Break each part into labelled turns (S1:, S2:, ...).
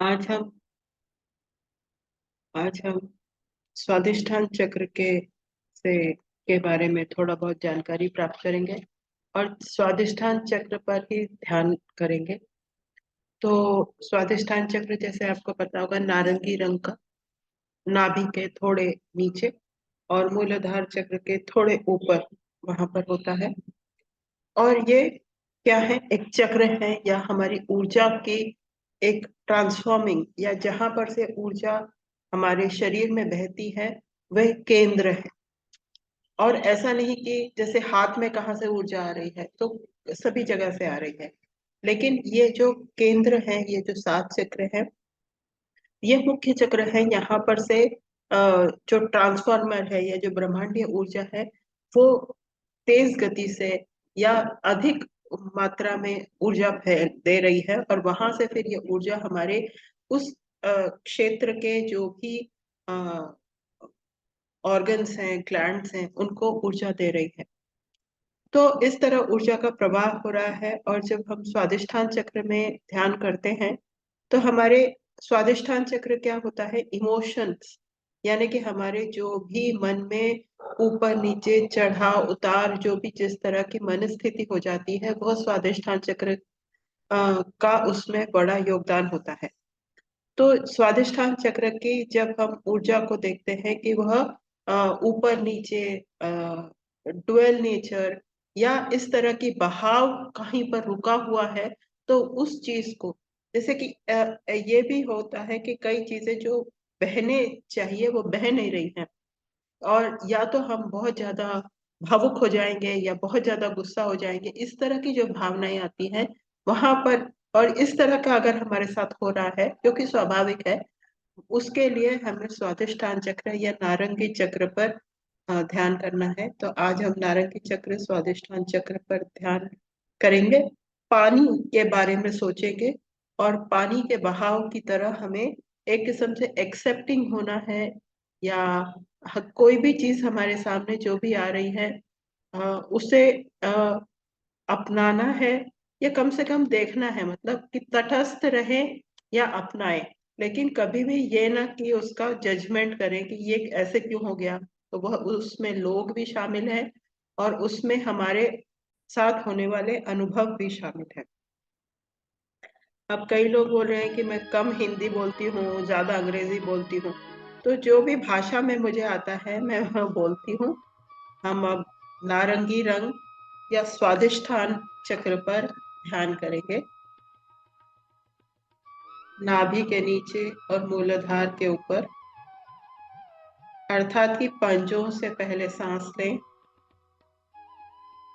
S1: आज हम आज हम स्वादिष्ठान चक्र के बारे में थोड़ा बहुत जानकारी प्राप्त करेंगे और स्वादिष्ठान चक्र पर ही ध्यान करेंगे। तो स्वादिष्ठान चक्र जैसे आपको पता होगा नारंगी रंग का, नाभि के थोड़े नीचे और मूलाधार चक्र के थोड़े ऊपर वहां पर होता है। और ये क्या है, एक चक्र है या हमारी ऊर्जा की एक ट्रांसफॉर्मिंग, या जहां पर से ऊर्जा हमारे शरीर में बहती है वह केंद्र है। और ऐसा नहीं कि जैसे हाथ में कहाँ से ऊर्जा आ रही है, तो सभी जगह से आ रही है। लेकिन ये जो केंद्र है, ये जो सात चक्र है, ये मुख्य चक्र है। यहाँ पर से जो ट्रांसफार्मर है या जो ब्रह्मांडीय ऊर्जा है, वो तेज गति से या अधिक मात्रा में ऊर्जा दे रही है, और वहां से फिर ये ऊर्जा हमारे उस क्षेत्र के जो भी ऑर्गन्स हैं, ग्लैंड्स हैं, उनको ऊर्जा दे रही है। तो इस तरह ऊर्जा का प्रवाह हो रहा है। और जब हम स्वादिष्ठान चक्र में ध्यान करते हैं, तो हमारे स्वादिष्ठान चक्र क्या होता है, इमोशंस, यानी कि हमारे जो भी मन में ऊपर नीचे चढ़ाव उतार, जो भी जिस तरह की मन स्थिति हो जाती है, वह स्वादिष्ठान चक्र का उसमें बड़ा योगदान होता है। तो स्वादिष्ठान चक्र की जब हम ऊर्जा को देखते हैं कि वह ऊपर नीचे, डुअल नेचर, या इस तरह की बहाव कहीं पर रुका हुआ है, तो उस चीज को, जैसे कि ये भी होता है कि कई चीजें जो बहने चाहिए वो बह नहीं रही हैं, और या तो हम बहुत ज्यादा भावुक हो जाएंगे या बहुत ज्यादा गुस्सा हो जाएंगे, इस तरह की जो भावनाएं आती हैं वहां पर। और इस तरह का अगर हमारे साथ हो रहा है, जो कि स्वाभाविक है, उसके लिए हमें स्वादिष्ठान चक्र या नारंगी चक्र पर ध्यान करना है। तो आज हम नारंगी चक्र, स्वादिष्ठान चक्र पर ध्यान करेंगे। पानी के बारे में सोचेंगे, और पानी के बहाव की तरह हमें एक किस्म से एक्सेप्टिंग होना है, या कोई भी चीज हमारे सामने जो भी आ रही है, उसे अपनाना है, या कम से कम देखना है, मतलब कि तटस्थ रहे या अपनाए। लेकिन कभी भी ये ना कि उसका जजमेंट करें कि ये ऐसे क्यों हो गया। तो वह उसमें लोग भी शामिल हैं, और उसमें हमारे साथ होने वाले अनुभव भी शामिल है। अब कई लोग बोल रहे हैं कि मैं कम हिंदी बोलती हूँ, ज्यादा अंग्रेजी बोलती हूँ। तो जो भी भाषा में मुझे आता है मैं वह बोलती हूँ। हम अब नारंगी रंग या स्वादिष्ठान चक्र पर ध्यान करेंगे। नाभि के नीचे और मूलाधार के ऊपर, अर्थात कि पंजों से पहले सांस लें।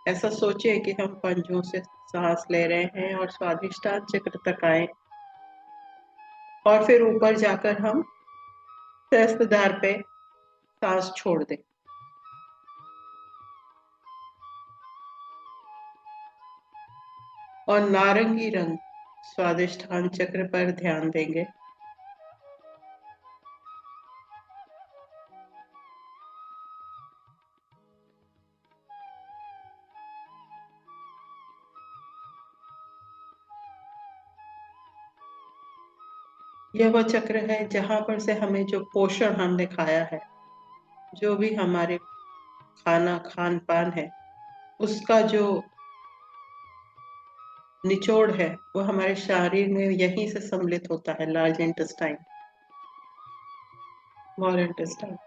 S1: ऐसा सोचिए कि हम पंजों से सांस ले रहे हैं और स्वादिष्ठान चक्र तक आए, और फिर ऊपर जाकर हम सहस्त्रधार पे सांस छोड़ दें। और नारंगी रंग स्वादिष्ठान चक्र पर ध्यान देंगे। यह वह चक्र है जहां पर से हमें जो पोषण हमने खाया है, जो भी हमारे खाना खान पान है, उसका जो निचोड़ है वो हमारे शरीर में यहीं से सम्मिलित होता है, लार्ज इंटेस्टाइन, स्मॉल इंटेस्टाइन।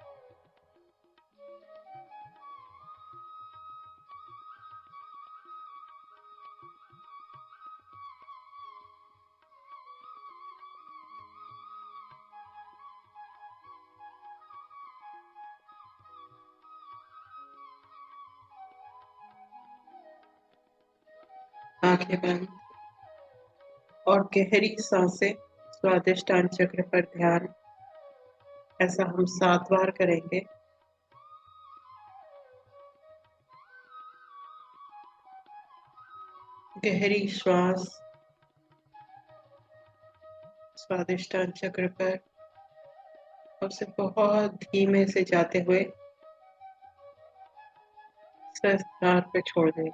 S1: आंखें बंद और गहरी सांसें, स्वादिष्टान चक्र पर ध्यान। ऐसा हम 7 बार करेंगे। गहरी श्वास स्वादिष्टान चक्र पर, और उसे बहुत धीमे से जाते हुए सहस्त्रार पे छोड़ दें।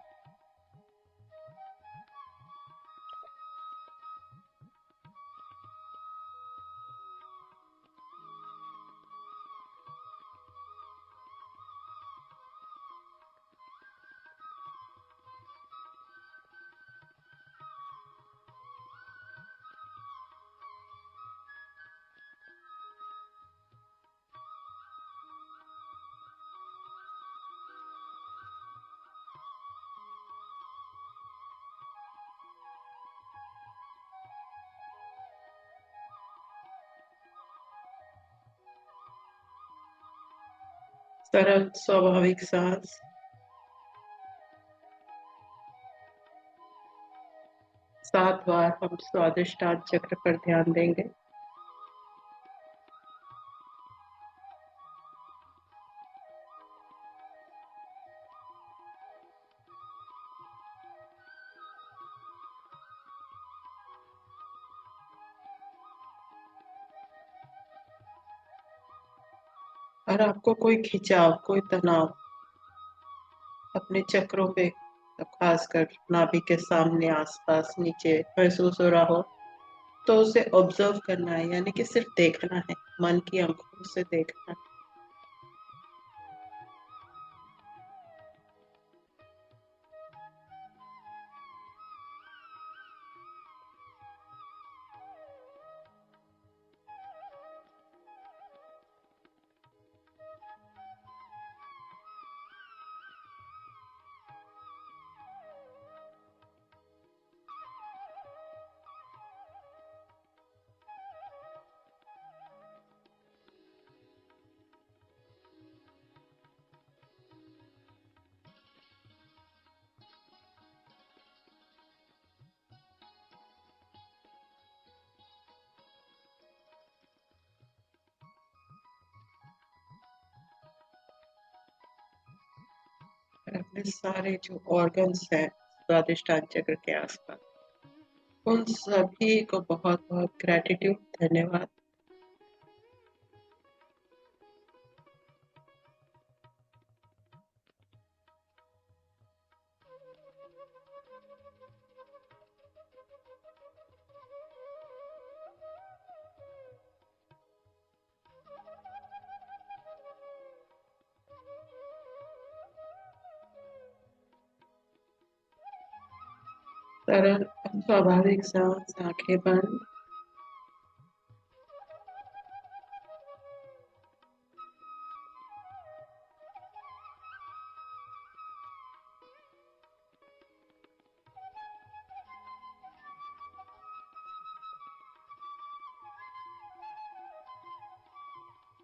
S1: सरल स्वाभाविक सांस। 7 बार हम स्वादिष्टान चक्र पर ध्यान देंगे। और आपको कोई खिंचाव, कोई तनाव अपने चक्रों पे, खासकर नाभि के सामने, आसपास, नीचे महसूस हो रहा हो, तो उसे ऑब्जर्व करना है, यानी कि सिर्फ देखना है, मन की आंखों से देखना है। और अपने सारे जो ऑर्गन्स हैं स्वादिष्टान चक्र के आसपास, उन सभी को बहुत बहुत ग्रेटिट्यूड, धन्यवाद। सरल स्वाभाविक सांस, आंखें बंद।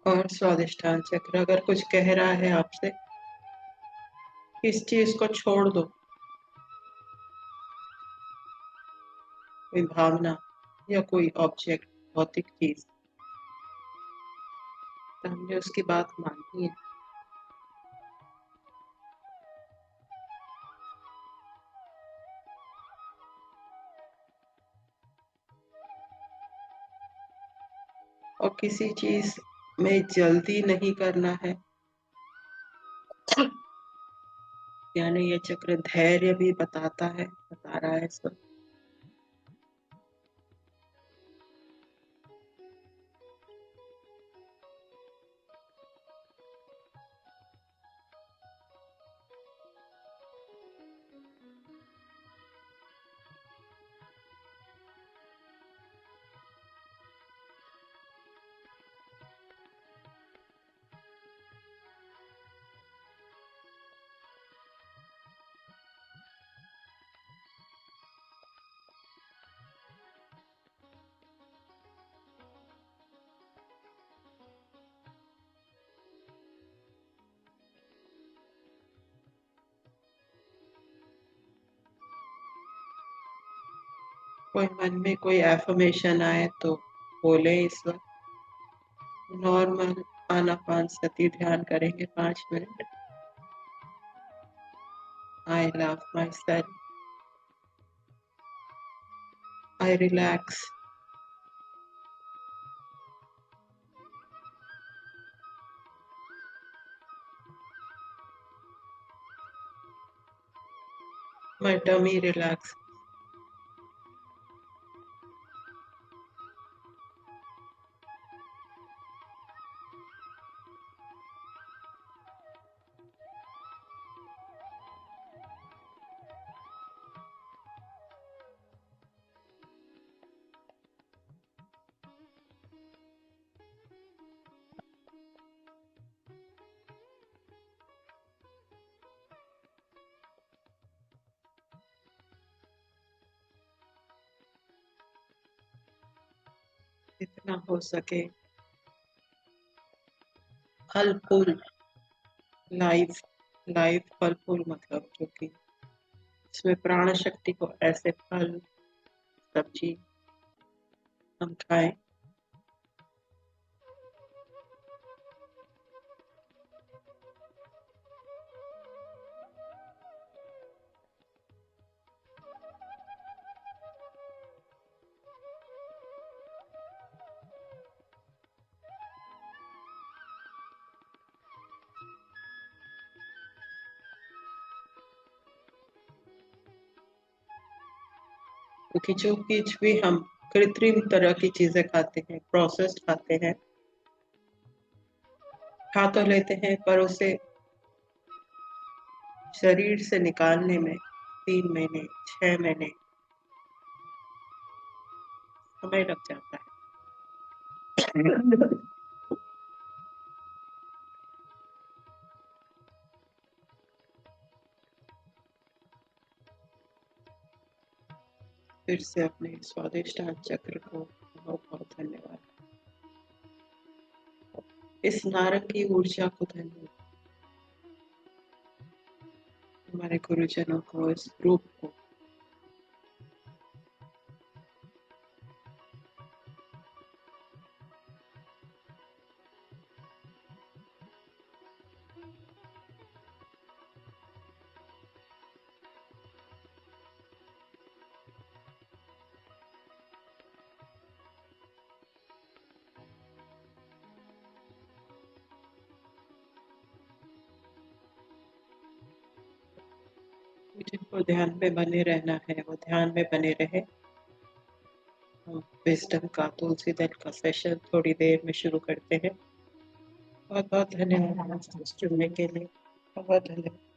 S1: और स्वादिष्टान चक्र अगर कुछ कह रहा है आपसे, इस चीज को छोड़ दो, कोई भावना या कोई ऑब्जेक्ट, भौतिक चीज, तो हमने उसकी बात माननी है। और किसी चीज में जल्दी नहीं करना है, यानी ये चक्र धैर्य भी बताता है, बता रहा है सब। कोई मन में कोई एफर्मेशन आए तो बोले इस वक्त। नॉर्मल आनापानसती ध्यान करेंगे 5 minute. I love myself, I relax, my tummy relax. जितना हो सके फल फूल लाइफ, लाइफ फल फूल मतलब जो कि इसमें प्राण शक्ति को ऐसे फल सब्जी हम खाएं। क्योंकि जो कुछ भी हम कृत्रिम तरह की चीजें खाते हैं, प्रोसेस्ड खाते हैं, खा तो लेते हैं पर उसे शरीर से निकालने में 3 महीने 6 महीने समय लग जाता है। फिर से अपने स्वादिष्टान चक्र को बहुत बहुत धन्यवाद। इस नारंगी ऊर्जा को धन्यवाद, हमारे गुरुजनों को, इस ग्रुप को। जिनको ध्यान में बने रहना है वो ध्यान में बने रहे। हम विजडम का तुलसी दल का सेशन थोड़ी देर में शुरू करते हैं। बहुत बहुत धन्यवाद जुड़ने के लिए। बहुत बहुत धन्यवाद।